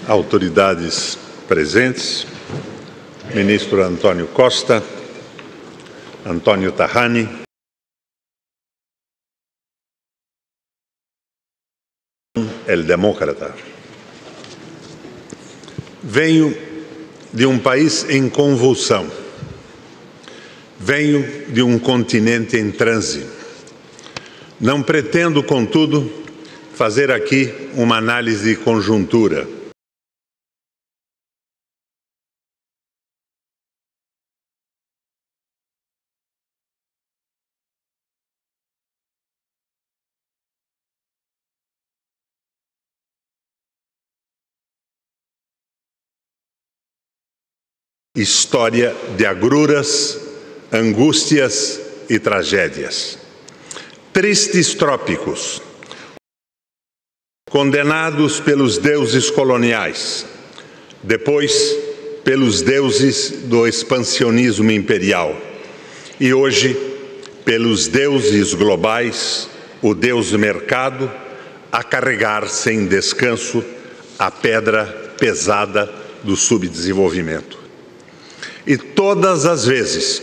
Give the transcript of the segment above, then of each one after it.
autoridades presentes, ministro Antônio Costa, Antônio Tajani, El Demócrata. Venho de um país em convulsão. Venho de um continente em transe. Não pretendo, contudo, fazer aqui uma análise de conjuntura. História de agruras, angústias e tragédias. Tristes trópicos, condenados pelos deuses coloniais, depois pelos deuses do expansionismo imperial e hoje pelos deuses globais, o deus mercado, a carregar sem descanso a pedra pesada do subdesenvolvimento. E todas as vezes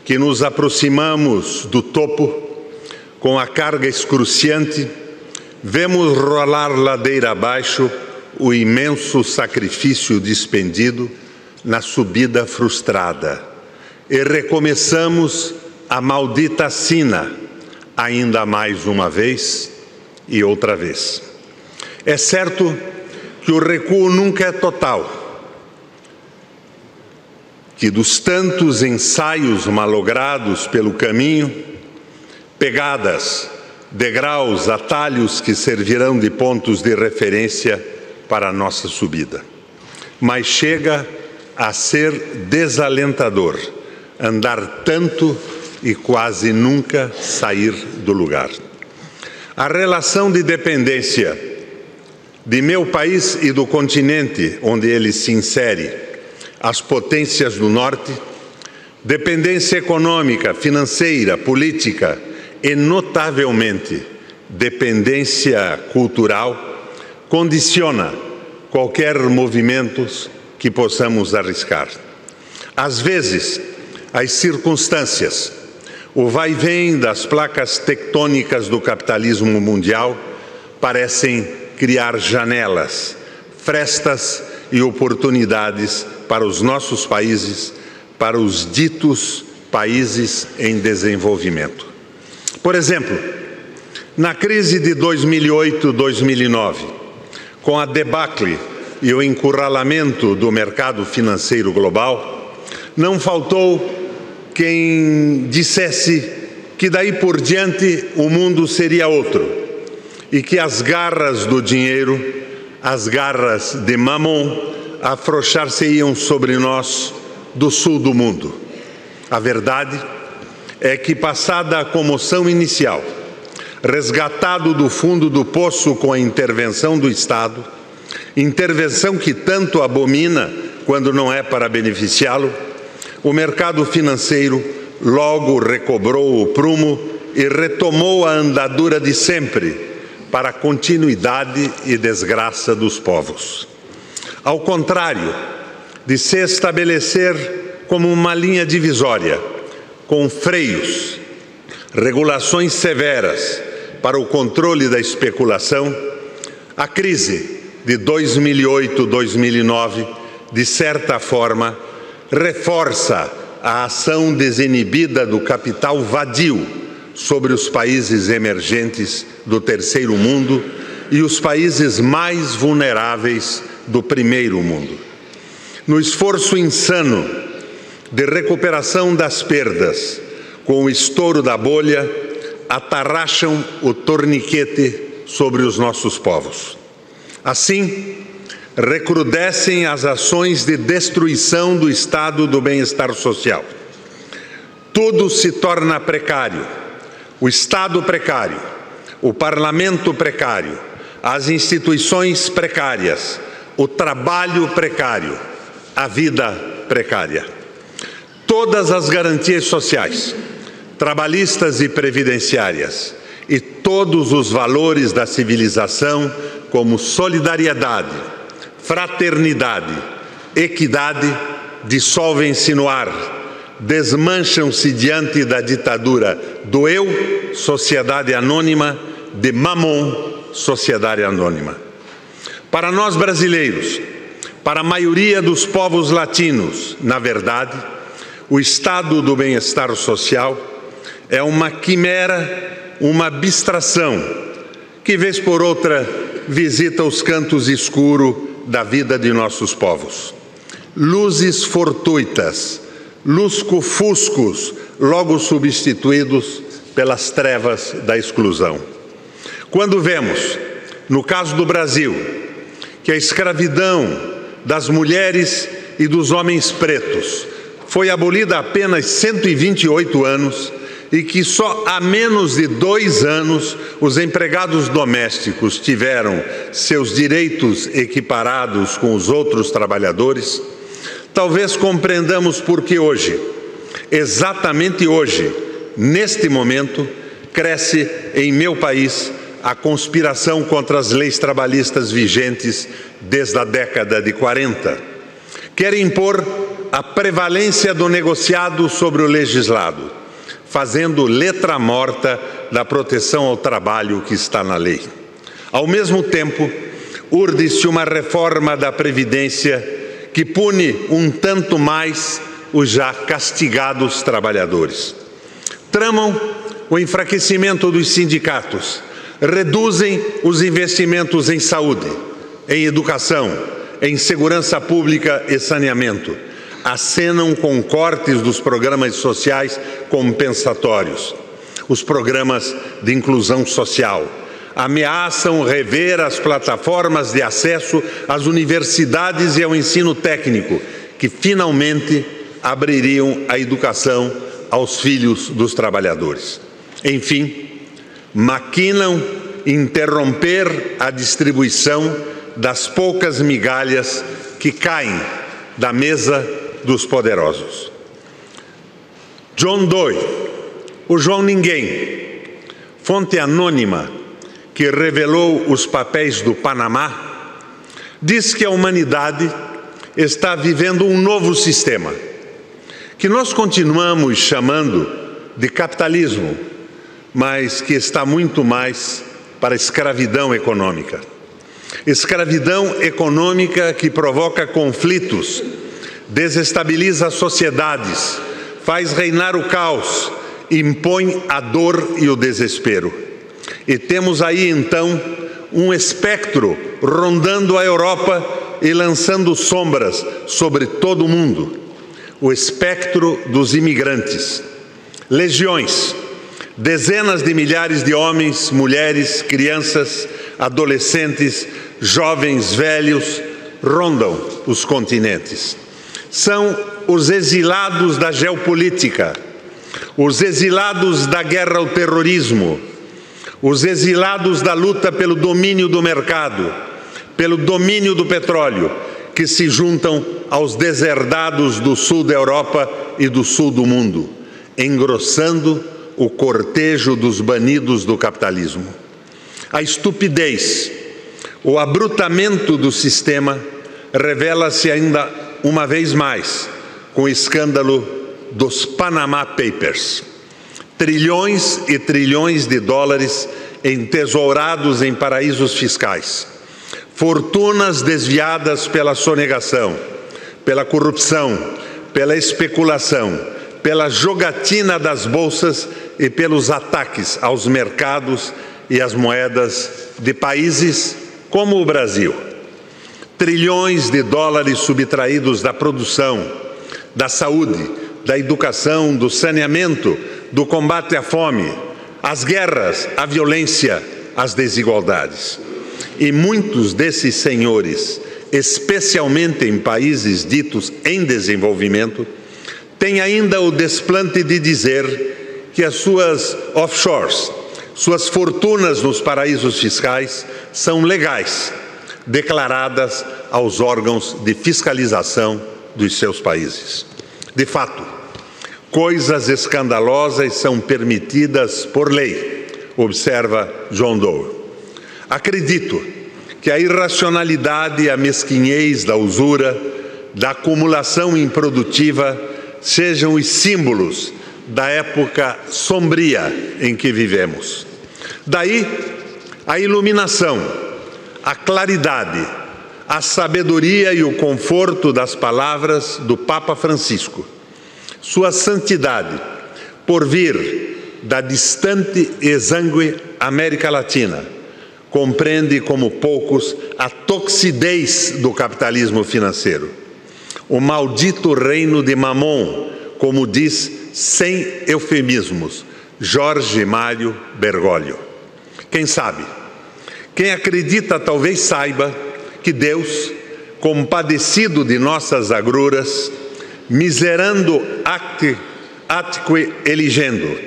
que nos aproximamos do topo, com a carga excruciante, vemos rolar ladeira abaixo o imenso sacrifício despendido na subida frustrada. E recomeçamos a maldita sina, ainda mais uma vez e outra vez. É certo que o recuo nunca é total, que dos tantos ensaios malogrados pelo caminho, pegadas, degraus, atalhos que servirão de pontos de referência para a nossa subida. Mas chega a ser desalentador andar tanto e quase nunca sair do lugar. A relação de dependência de meu país e do continente onde ele se insere, as potências do Norte, dependência econômica, financeira, política e, notavelmente, dependência cultural, condiciona qualquer movimento que possamos arriscar. Às vezes, as circunstâncias, o vai-vem das placas tectônicas do capitalismo mundial parecem criar janelas, frestas e oportunidades para os nossos países, para os ditos países em desenvolvimento. Por exemplo, na crise de 2008-2009, com a debacle e o encurralamento do mercado financeiro global, não faltou quem dissesse que daí por diante o mundo seria outro e que as garras do dinheiro, as garras de Mamon, afrouxar-se-iam sobre nós do sul do mundo. A verdade é que, passada a comoção inicial, resgatado do fundo do poço com a intervenção do Estado, intervenção que tanto abomina quando não é para beneficiá-lo, o mercado financeiro logo recobrou o prumo e retomou a andadura de sempre para a continuidade e desgraça dos povos. Ao contrário de se estabelecer como uma linha divisória, com freios, regulações severas para o controle da especulação, a crise de 2008-2009, de certa forma, reforça a ação desinibida do capital vadio sobre os países emergentes do terceiro mundo e os países mais vulneráveis do primeiro mundo. No esforço insano de recuperação das perdas, com o estouro da bolha, atarracham o torniquete sobre os nossos povos. Assim, recrudescem as ações de destruição do estado do bem-estar social. Tudo se torna precário. O Estado precário, o Parlamento precário, as instituições precárias, o trabalho precário, a vida precária. Todas as garantias sociais, trabalhistas e previdenciárias, e todos os valores da civilização, como solidariedade, fraternidade, equidade dissolvem-se no ar, desmancham-se diante da ditadura do eu, sociedade anônima, de Mamon, sociedade anônima. Para nós brasileiros, para a maioria dos povos latinos, na verdade, o estado do bem-estar social é uma quimera, uma abstração, que vez por outra visita os cantos escuros da vida de nossos povos. Luzes fortuitas, lusco-fuscos, logo substituídos pelas trevas da exclusão. Quando vemos, no caso do Brasil, que a escravidão das mulheres e dos homens pretos foi abolida há apenas 128 anos e que só há menos de 2 anos os empregados domésticos tiveram seus direitos equiparados com os outros trabalhadores, talvez compreendamos por que hoje, exatamente hoje, neste momento, cresce em meu país a conspiração contra as leis trabalhistas vigentes desde a década de 40. Querem impor a prevalência do negociado sobre o legislado, fazendo letra morta da proteção ao trabalho que está na lei. Ao mesmo tempo, urde-se uma reforma da Previdência que pune um tanto mais os já castigados trabalhadores. Tramam o enfraquecimento dos sindicatos, reduzem os investimentos em saúde, em educação, em segurança pública e saneamento, acenam com cortes dos programas sociais compensatórios, os programas de inclusão social, ameaçam rever as plataformas de acesso às universidades e ao ensino técnico, que finalmente abririam a educação aos filhos dos trabalhadores. Enfim, maquinam interromper a distribuição das poucas migalhas que caem da mesa dos poderosos. John Doe, o João Ninguém, fonte anônima que revelou os papéis do Panamá, diz que a humanidade está vivendo um novo sistema, que nós continuamos chamando de capitalismo, mas que está muito mais para a escravidão econômica. Escravidão econômica que provoca conflitos, desestabiliza sociedades, faz reinar o caos, impõe a dor e o desespero. E temos aí, então, um espectro rondando a Europa e lançando sombras sobre todo o mundo. O espectro dos imigrantes. Legiões, dezenas de milhares de homens, mulheres, crianças, adolescentes, jovens, velhos, rondam os continentes. São os exilados da geopolítica, os exilados da guerra ao terrorismo, os exilados da luta pelo domínio do mercado, pelo domínio do petróleo, que se juntam aos deserdados do sul da Europa e do sul do mundo, engrossando o cortejo dos banidos do capitalismo. A estupidez, o abrutamento do sistema revela-se ainda uma vez mais com o escândalo dos Panama Papers. Trilhões e trilhões de dólares entesourados em paraísos fiscais. Fortunas desviadas pela sonegação, pela corrupção, pela especulação, pela jogatina das bolsas e pelos ataques aos mercados e às moedas de países como o Brasil. Trilhões de dólares subtraídos da produção, da saúde, da educação, do saneamento, do combate à fome, às guerras, à violência, às desigualdades. E muitos desses senhores, especialmente em países ditos em desenvolvimento, têm ainda o desplante de dizer que as suas offshores, suas fortunas nos paraísos fiscais, são legais, declaradas aos órgãos de fiscalização dos seus países. De fato, coisas escandalosas são permitidas por lei, observa John Doe. Acredito que a irracionalidade e a mesquinhez da usura, da acumulação improdutiva, sejam os símbolos da época sombria em que vivemos. Daí a iluminação, a claridade, a sabedoria e o conforto das palavras do Papa Francisco. Sua santidade, por vir da distante e exângue América Latina, compreende como poucos a toxidez do capitalismo financeiro. O maldito reino de Mamon, como diz, sem eufemismos, Jorge Mário Bergoglio. Quem sabe? Quem acredita talvez saiba que Deus, compadecido de nossas agruras, miserando atque eligendo,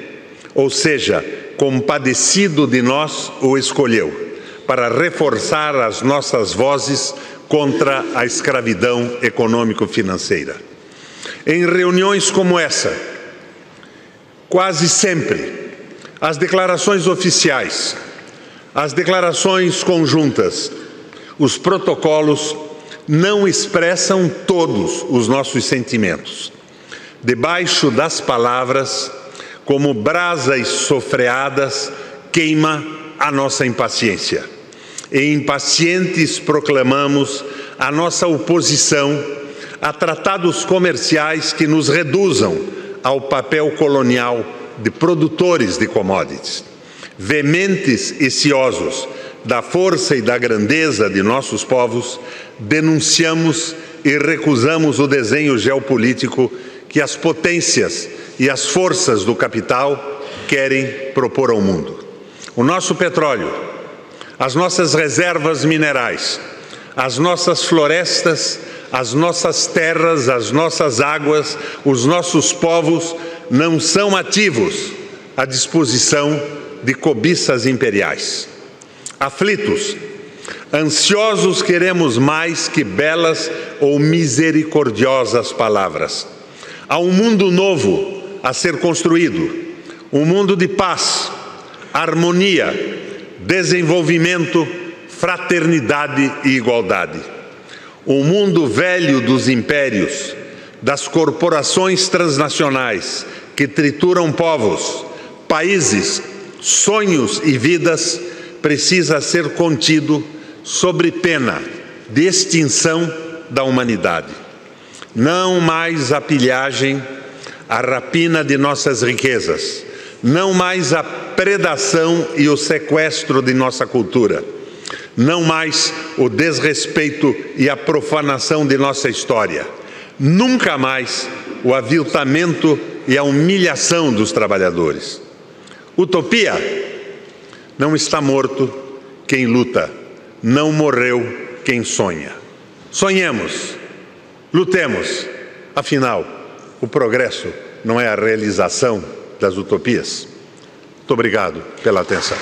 ou seja, compadecido de nós, o escolheu, para reforçar as nossas vozes contra a escravidão econômico-financeira. Em reuniões como essa, quase sempre, as declarações oficiais, as declarações conjuntas, os protocolos não expressam todos os nossos sentimentos. Debaixo das palavras, como brasas sofreadas, queima a nossa impaciência. E impacientes proclamamos a nossa oposição a tratados comerciais que nos reduzam ao papel colonial de produtores de commodities. Veementes e ciosos da força e da grandeza de nossos povos, denunciamos e recusamos o desenho geopolítico que as potências e as forças do capital querem propor ao mundo. O nosso petróleo, as nossas reservas minerais, as nossas florestas, as nossas terras, as nossas águas, os nossos povos não são ativos à disposição de cobiças imperiais. Aflitos, ansiosos, queremos mais que belas ou misericordiosas palavras. Há um mundo novo a ser construído, um mundo de paz, harmonia, desenvolvimento, fraternidade e igualdade. O mundo velho dos impérios, das corporações transnacionais que trituram povos, países, sonhos e vidas, precisa ser contido sob pena de extinção da humanidade. Não mais a pilhagem, a rapina de nossas riquezas, não mais a predação e o sequestro de nossa cultura, não mais o desrespeito e a profanação de nossa história, nunca mais o aviltamento e a humilhação dos trabalhadores. Utopia: não está morto quem luta, não morreu quem sonha. Sonhemos, lutemos, afinal, o progresso não é a realização das utopias. Muito obrigado pela atenção.